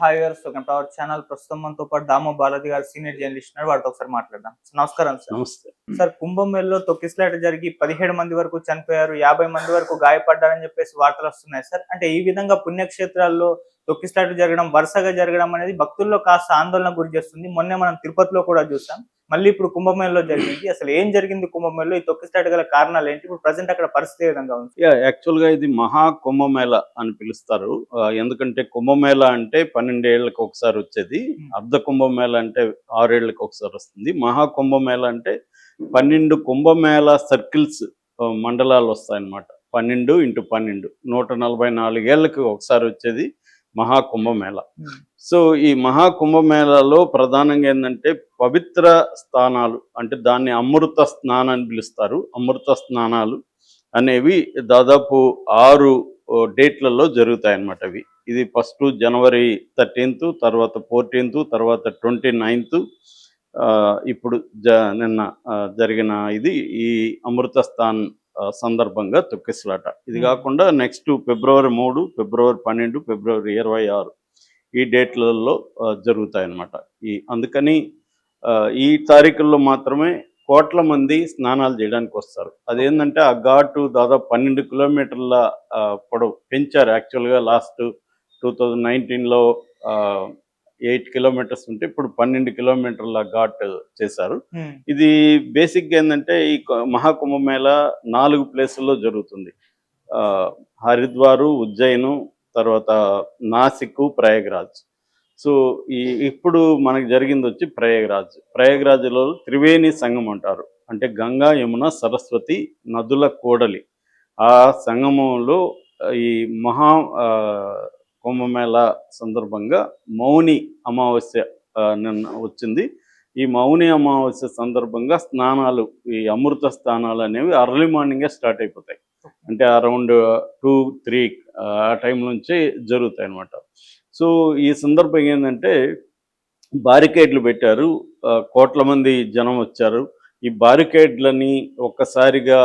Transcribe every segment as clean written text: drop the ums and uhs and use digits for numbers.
Hi viewers, welcome to our channel. ప్రస్తుతం మనతో పాటు దామో బాలాజీ గారు సీనియర్ జర్నలిస్ట్ ఉన్నారు. వారితో ఒకసారి మాట్లాడదాం. నమస్కారం సార్. నమస్తే. సార్, కుంభమేళలో తొక్కిసలాట జరిగి 17 మంది వరకు చనిపోయారు, 50 మంది వరకు గాయపడ్డారని చెప్పేసి వార్తలు వస్తున్నాయి సార్. అంటే ఈ విధంగా పుణ్యక్షేత్రాల్లో తొక్కిసలాట జరగడం, వరుసగా జరగడం అనేది భక్తుల్లో కాస్త ఆందోళన గురి చేస్తుంది. మొన్నే మనం తిరుపతిలో కూడా చూసాం. మళ్ళీ ఇప్పుడు కుంభమేళలో జరిగింది. అసలు ఏం జరిగింది కుంభమేళలో? ఈ తొక్కిసలాట గల కారణాలు ఏంటి? ఇప్పుడు ప్రజెంట్ అక్కడ పరిస్థితి ఏ విధంగా ఉంది? యాక్చువల్గా ఇది మహా కుంభమేళ అని పిలుస్తారు. ఎందుకంటే కుంభమేళ అంటే 12 ఏళ్ళకి ఒకసారి వచ్చేది. అర్ధ కుంభమేళ అంటే 6 ఏళ్ళకి ఒకసారి వస్తుంది. మహా కుంభమేళ అంటే 12 కుంభమేళ సర్కిల్స్, మండలాలు వస్తాయన్నమాట. 12 × 12 144 ఏళ్ళకి ఒకసారి వచ్చేది మహాకుంభమేళ. సో ఈ మహాకుంభమేళలో ప్రధానంగా ఏంటంటే పవిత్ర స్థానాలు, అంటే దాన్ని అమృత స్నానం అని పిలుస్తారు. అమృత స్నానాలు అనేవి దాదాపు 6 డేట్లలో జరుగుతాయి అన్నమాట. ఇది ఫస్ట్ జనవరి 13, తర్వాత 14, తర్వాత 29, ఇప్పుడు నిన్న జరిగిన ఇది ఈ అమృత స్థాన్ సందర్భంగా తొక్కిసలాట. ఇది కాకుండా నెక్స్ట్ ఫిబ్రవరి 3, ఫిబ్రవరి 12, ఫిబ్రవరి 26 ఈ డేట్లలో జరుగుతాయన్నమాట. అందుకని ఈ తారీఖుల్లో మాత్రమే కోట్ల మంది స్నానాలు చేయడానికి వస్తారు. అదేంటంటే ఆ ఘాటు దాదాపు 12 కిలోమీటర్ల పొడవు పెంచారు. యాక్చువల్గా లాస్ట్ 2019లో 8 కిలోమీటర్స్ ఉంటే ఇప్పుడు 12 కిలోమీటర్ల ఘాట్ చేశారు. ఇది బేసిక్గా ఏంటంటే ఈ మహాకుంభమేళ 4 ప్లేసుల్లో జరుగుతుంది. హరిద్వారు, ఉజ్జయిను, తర్వాత నాసిక్, ప్రయాగ్రాజ్. సో ఇప్పుడు మనకు జరిగింది వచ్చి ప్రయాగ్రాజ్లో త్రివేణి సంగమం అంటారు. అంటే గంగా, యమున, సరస్వతి నదుల కూడలి. ఆ సంగమంలో ఈ మహా కుంభమేళ సందర్భంగా మౌని అమావాస్య నిన్న వచ్చింది. ఈ మౌని అమావాస్య సందర్భంగా స్నానాలు, ఈ అమృత స్నానాలు అనేవి అర్లీ మార్నింగే స్టార్ట్ అయిపోతాయి. అంటే అరౌండ్ 2-3 ఆ టైం నుంచి జరుగుతాయి అన్నమాట. సో ఈ సందర్భం ఏంటంటే బారికేడ్లు పెట్టారు. కోట్ల మంది జనం వచ్చారు. ఈ బారికేడ్లని ఒక్కసారిగా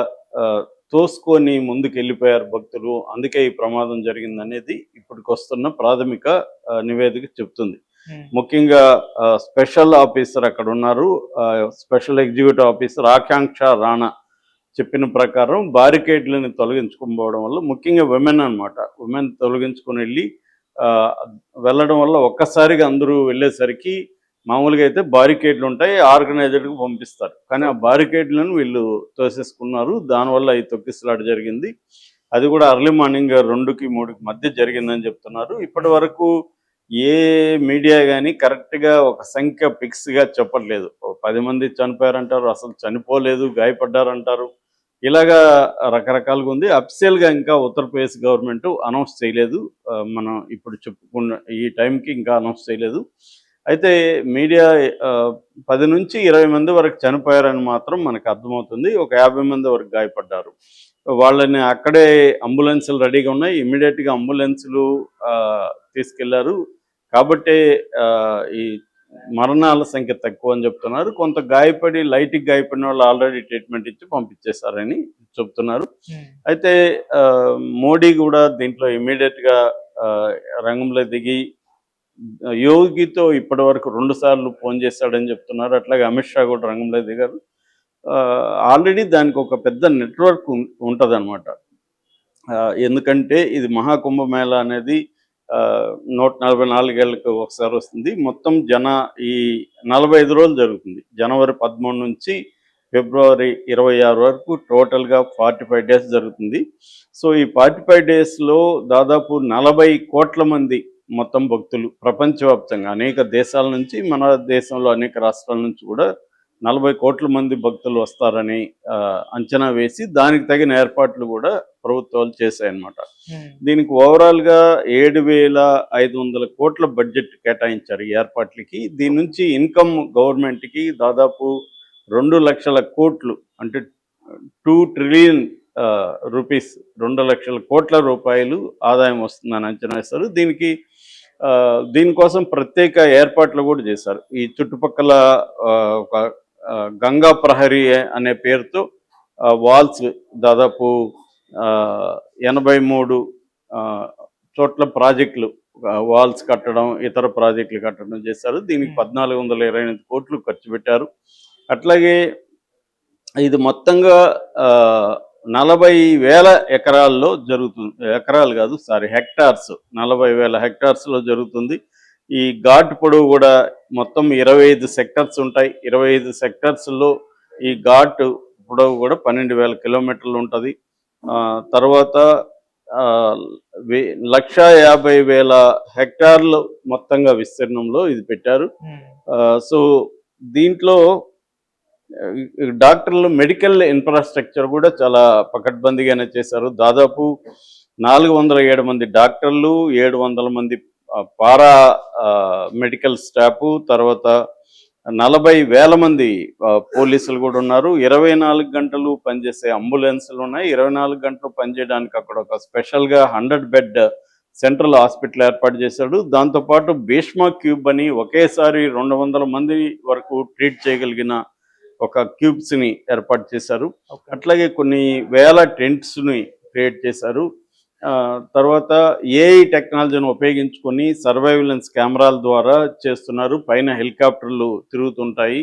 తోసుకొని ముందుకు వెళ్ళిపోయారు భక్తులు. అందుకే ఈ ప్రమాదం జరిగిందనేది ఇప్పటికి వస్తున్న ప్రాథమిక నివేదిక చెప్తుంది. ముఖ్యంగా స్పెషల్ ఆఫీసర్ అక్కడ ఉన్నారు, స్పెషల్ ఎగ్జిక్యూటివ్ ఆఫీసర్ ఆకాంక్ష రాణా చెప్పిన ప్రకారం బారికేడ్లని తొలగించుకోవడం వల్ల, ముఖ్యంగా విమెన్ అనమాట, విమెన్ తొలగించుకొని వెళ్ళడం వల్ల ఒక్కసారిగా అందరూ వెళ్ళేసరికి మామూలుగా అయితే బారికేడ్లు ఉంటాయి, ఆర్గనైజర్కి పంపిస్తారు. కానీ ఆ బారికేడ్లను వీళ్ళు తోసేసుకున్నారు. దానివల్ల ఈ తొక్కిసలాట జరిగింది. అది కూడా అర్లీ మార్నింగ్ 2-3 మధ్య జరిగిందని చెప్తున్నారు. ఇప్పటి వరకు ఏ మీడియా కానీ కరెక్ట్గా ఒక సంఖ్య ఫిక్స్గా చెప్పట్లేదు. 10 మంది చనిపోయారంటారు, అసలు చనిపోలేదు, గాయపడ్డారంటారు. ఇలాగా రకరకాలుగా ఉంది. అఫీషియల్గా ఇంకా ఉత్తరప్రదేశ్ గవర్నమెంట్ అనౌన్స్ చేయలేదు. మనం ఇప్పుడు చెప్పుకున్న ఈ టైంకి ఇంకా అనౌన్స్ చేయలేదు. అయితే మీడియా 10 నుంచి 20 మంది వరకు చనిపోయారని మాత్రం మనకు అర్థమవుతుంది. ఒక 50 మంది వరకు గాయపడ్డారు. వాళ్ళని అక్కడే అంబులెన్సులు రెడీగా ఉన్నాయి. ఇమ్మీడియట్గా అంబులెన్సులు తీసుకెళ్లారు. కాబట్టే ఈ మరణాల సంఖ్య తక్కువ అని చెప్తున్నారు. కొంత గాయపడి లైట్గా గాయపడిన వాళ్ళు ఆల్రెడీ ట్రీట్మెంట్ ఇచ్చి పంపించేశారని చెప్తున్నారు. అయితే మోడీ కూడా దీంట్లో ఇమ్మీడియట్గా రంగంలో దిగి యోగితో ఇప్పటి వరకు 2 సార్లు ఫోన్ చేశాడని చెప్తున్నారు. అట్లాగే అమిత్ షా కూడా రంగంలో దిగారు. ఆల్రెడీ దానికి ఒక పెద్ద నెట్వర్క్ ఉంటుందన్నమాట. ఎందుకంటే ఇది మహాకుంభమేళ అనేది 144 ఏళ్ళకి ఒకసారి వస్తుంది. మొత్తం ఈ 45 రోజులు జరుగుతుంది. జనవరి 13 నుంచి ఫిబ్రవరి 26 వరకు టోటల్గా 45 డేస్ జరుగుతుంది. సో ఈ 45 డేస్లో దాదాపు 40 కోట్ల మంది మొత్తం భక్తులు ప్రపంచవ్యాప్తంగా అనేక దేశాల నుంచి, మన దేశంలో అనేక రాష్ట్రాల నుంచి కూడా 40 కోట్ల మంది భక్తులు వస్తారని అంచనా వేసి దానికి తగిన ఏర్పాట్లు కూడా ప్రభుత్వాలు చేశాయన్నమాట. దీనికి ఓవరాల్గా 7,500 కోట్ల బడ్జెట్ కేటాయించారు ఈ ఏర్పాట్లకి. దీని నుంచి ఇన్కమ్ గవర్నమెంట్కి దాదాపు 2 లక్షల కోట్లు, అంటే 2 ట్రిలియన్ రూపీస్, 2 లక్షల కోట్ల రూపాయలు ఆదాయం వస్తుందని అంచనా వేస్తారు. దీనికోసం ప్రత్యేక ఏర్పాట్లు కూడా చేశారు. ఈ చుట్టుపక్కల ఒక గంగా ప్రహరీ అనే పేరుతో వాల్స్ దాదాపు 83 చోట్ల ప్రాజెక్టులు వాల్స్ కట్టడం, ఇతర ప్రాజెక్టులు కట్టడం చేశారు. దీనికి 1428 కోట్లు ఖర్చు పెట్టారు. అట్లాగే ఇది మొత్తంగా 40,000 ఎకరాల్లో జరుగుతుంది. ఎకరాలు కాదు, సారీ, హెక్టార్స్. 40,000 హెక్టార్స్లో జరుగుతుంది. ఈ ఘాట్ పొడవు కూడా మొత్తం 25 సెక్టర్స్ ఉంటాయి. 25 సెక్టర్స్లో ఈ ఘాట్ పొడవు కూడా 12,000 కిలోమీటర్లు ఉంటుంది. తర్వాత 1,50,000 హెక్టార్లు మొత్తంగా విస్తీర్ణంలో ఇది పెట్టారు. సో దీంట్లో డాక్టర్లు, మెడికల్ ఇన్ఫ్రాస్ట్రక్చర్ కూడా చాలా పకడ్బందీగానే చేశారు. దాదాపు 407 మంది డాక్టర్లు, 700 మంది పారా మెడికల్ స్టాఫ్, తర్వాత 40,000 మంది పోలీసులు కూడా ఉన్నారు. 24 గంటలు పనిచేసే అంబులెన్సులు ఉన్నాయి. 24 గంటలు పనిచేయడానికి అక్కడ ఒక స్పెషల్గా 100 బెడ్ సెంట్రల్ హాస్పిటల్ ఏర్పాటు చేశాడు. దాంతోపాటు భీష్మా క్యూబ్ అని ఒకేసారి 200 మంది వరకు ట్రీట్ చేయగలిగిన ఒక క్యూబ్స్ని ఏర్పాటు చేశారు. అట్లాగే కొన్ని వేల టెంట్స్ని క్రియేట్ చేశారు. తర్వాత ఏఐ టెక్నాలజీని ఉపయోగించుకొని సర్వైలెన్స్ కెమెరాల ద్వారా చేస్తున్నారు. పైన హెలికాప్టర్లు తిరుగుతుంటాయి.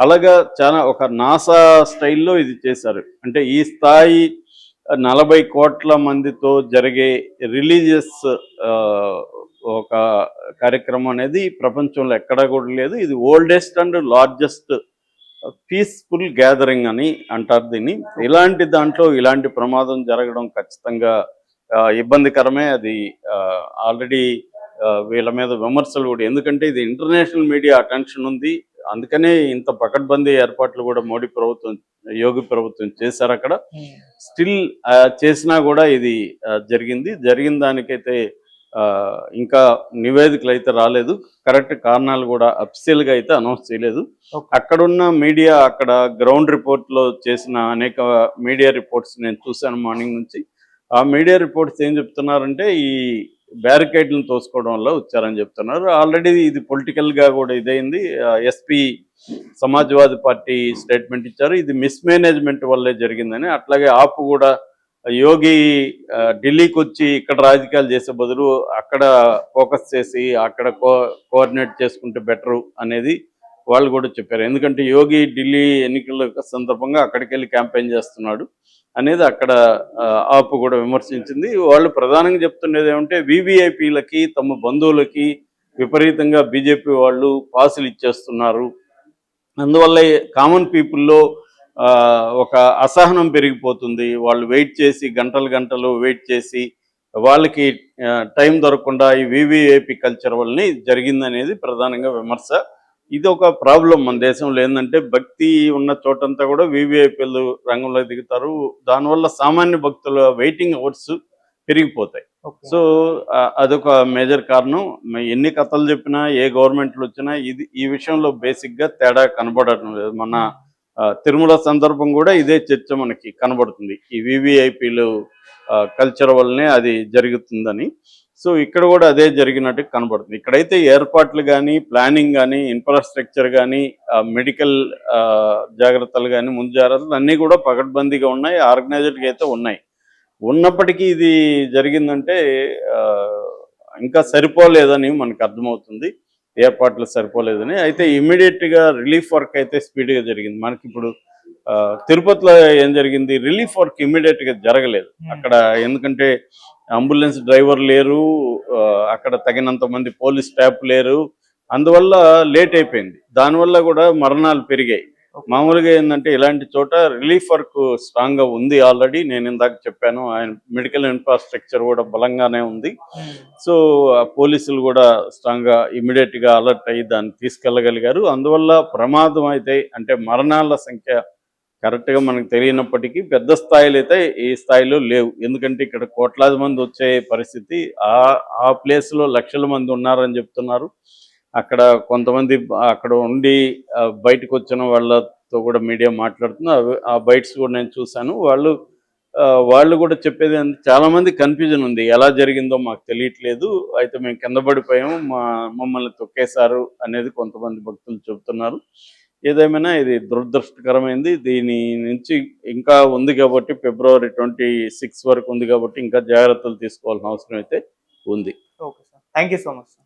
అలాగా చాలా ఒక నాసా స్టైల్లో ఇది చేశారు. అంటే ఈ స్థాయి 40 కోట్ల మందితో జరిగే రిలీజియస్ ఒక కార్యక్రమం అనేది ప్రపంచంలో ఎక్కడా కూడా లేదు. ఇది oldest and largest peaceful gathering అని అంటారు దీన్ని. ఇలాంటి దాంట్లో ఇలాంటి ప్రమాదం జరగడం ఖచ్చితంగా ఇబ్బందికరమే. అది ఆల్రెడీ వీళ్ళ మీద విమర్శలు కూడా, ఎందుకంటే ఇది ఇంటర్నేషనల్ మీడియా అటెన్షన్ ఉంది. అందుకనే ఇంత పకడ్బందీ ఏర్పాట్లు కూడా మోడీ ప్రభుత్వం, యోగి ప్రభుత్వం చేశారు అక్కడ. స్టిల్ చేసినా కూడా ఇది జరిగిన దానికైతే ఇంకా నివేదికలు అయితే రాలేదు. కరెక్ట్ కారణాలు కూడా అఫీషియల్గా అయితే అనౌన్స్ చేయలేదు. అక్కడున్న మీడియా, అక్కడ గ్రౌండ్ రిపోర్ట్లో చేసిన అనేక మీడియా రిపోర్ట్స్ నేను చూశాను మార్నింగ్ నుంచి. ఆ మీడియా రిపోర్ట్స్ ఏం చెప్తున్నారంటే ఈ బ్యారికేడ్లను తోసుకోవడం వల్ల వచ్చారని చెప్తున్నారు. ఆల్రెడీ ఇది పొలిటికల్గా కూడా ఇదైంది. ఎస్పీ సమాజ్వాదీ పార్టీ స్టేట్మెంట్ ఇచ్చారు, ఇది మిస్మేనేజ్మెంట్ వల్లే జరిగిందని. అట్లాగే ఆపు కూడా యోగి ఢిల్లీకి వచ్చి ఇక్కడ రాజకీయాలు చేసే బదులు అక్కడ ఫోకస్ చేసి అక్కడ కోఆర్డినేట్ చేసుకుంటే బెటరు అనేది వాళ్ళు కూడా చెప్పారు. ఎందుకంటే యోగి ఢిల్లీ ఎన్నికల సందర్భంగా అక్కడికి వెళ్ళి క్యాంపెయిన్ చేస్తున్నాడు అనేది అక్కడ ఆపు కూడా విమర్శించింది. వాళ్ళు ప్రధానంగా చెప్తున్నది ఏమంటే వివిఐపీలకి, తమ బంధువులకి విపరీతంగా బీజేపీ వాళ్ళు పాసులు ఇచ్చేస్తున్నారు. అందువల్ల కామన్ పీపుల్లో ఒక అసహనం పెరిగిపోతుంది. వాళ్ళు వెయిట్ చేసి గంటలు వెయిట్ చేసి వాళ్ళకి టైం దొరకకుండా ఈ వివిఐపి కల్చర్ వల్లనే జరిగిందనేది ప్రధానంగా విమర్శ. ఇది ఒక ప్రాబ్లం మన దేశంలో. ఏంటంటే భక్తి ఉన్న చోటంతా కూడా వివిఐపీలు రంగంలో దిగుతారు. దానివల్ల సామాన్య భక్తుల వెయిటింగ్ అవర్స్ పెరిగిపోతాయి. సో అదొక మేజర్ కారణం. ఎన్ని కథలు చెప్పినా, ఏ గవర్నమెంట్లు వచ్చినా ఈ విషయంలో బేసిక్గా తేడా కనబడటం లేదు. మన తిరుమల సందర్భం కూడా ఇదే చర్చ మనకి కనబడుతుంది. ఈ వివిఐపీలు కల్చర్ వల్లనే అది జరుగుతుందని. సో ఇక్కడ కూడా అదే జరిగినట్టు కనబడుతుంది. ఇక్కడైతే ఏర్పాట్లు కానీ, ప్లానింగ్ కానీ, ఇన్ఫ్రాస్ట్రక్చర్ కానీ, మెడికల్ జాగ్రత్తలు కానీ, ముందు జాగ్రత్తలు అన్నీ కూడా పకడ్బందీగా ఉన్నాయి, ఆర్గనైజ్డ్గా అయితే ఉన్నాయి. ఉన్నప్పటికీ ఇది జరిగిందంటే ఇంకా సరిపోలేదని మనకు అర్థమవుతుంది. ఏర్పాట్లు సరిపోలేదని. అయితే ఇమ్మీడియట్గా రిలీఫ్ వర్క్ అయితే స్పీడ్గా జరిగింది. మనకి ఇప్పుడు తిరుపతిలో ఏం జరిగింది, రిలీఫ్ వర్క్ ఇమ్మీడియట్గా జరగలేదు అక్కడ. ఎందుకంటే అంబులెన్స్ డ్రైవర్ లేరు, అక్కడ తగినంత మంది పోలీస్ స్టాఫ్ లేరు, అందువల్ల లేట్ అయిపోయింది. దానివల్ల కూడా మరణాలు పెరిగాయి. మామూలుగా ఏంటంటే ఇలాంటి చోట రిలీఫ్ వర్క్ స్ట్రాంగ్గా ఉంది ఆల్రెడీ. నేను ఇందాక చెప్పాను, ఆయన మెడికల్ ఇన్ఫ్రాస్ట్రక్చర్ కూడా బలంగానే ఉంది. సో పోలీసులు కూడా స్ట్రాంగ్గా ఇమ్మీడియట్గా అలర్ట్ అయ్యి దాన్ని తీసుకెళ్ళగలిగారు. అందువల్ల ప్రమాదం అయితే, అంటే మరణాల సంఖ్య కరెక్ట్గా మనకు తెలియనప్పటికీ పెద్ద స్థాయిలో అయితే ఈ స్థాయిలో లేవు. ఎందుకంటే ఇక్కడ కోట్లాది మంది వచ్చే పరిస్థితి, ఆ ప్లేస్లో లక్షల మంది ఉన్నారని చెప్తున్నారు. అక్కడ కొంతమంది అక్కడ ఉండి బయటకు వచ్చిన వాళ్ళతో కూడా మీడియా మాట్లాడుతున్నా, ఆ బైట్స్ కూడా నేను చూశాను. వాళ్ళు కూడా చెప్పేది చాలామంది కన్ఫ్యూజన్ ఉంది, ఎలా జరిగిందో మాకు తెలియట్లేదు, అయితే మేము కింద పడిపోయాము, మమ్మల్ని తొక్కేశారు అనేది కొంతమంది భక్తులు చెబుతున్నారు. ఏదేమైనా ఇది దురదృష్టకరమైంది. దీని నుంచి ఇంకా ఉంది కాబట్టి, ఫిబ్రవరి 26 వరకు ఉంది కాబట్టి ఇంకా జాగ్రత్తలు తీసుకోవాల్సిన అవసరం అయితే ఉంది. Okay sir. Thank you so much.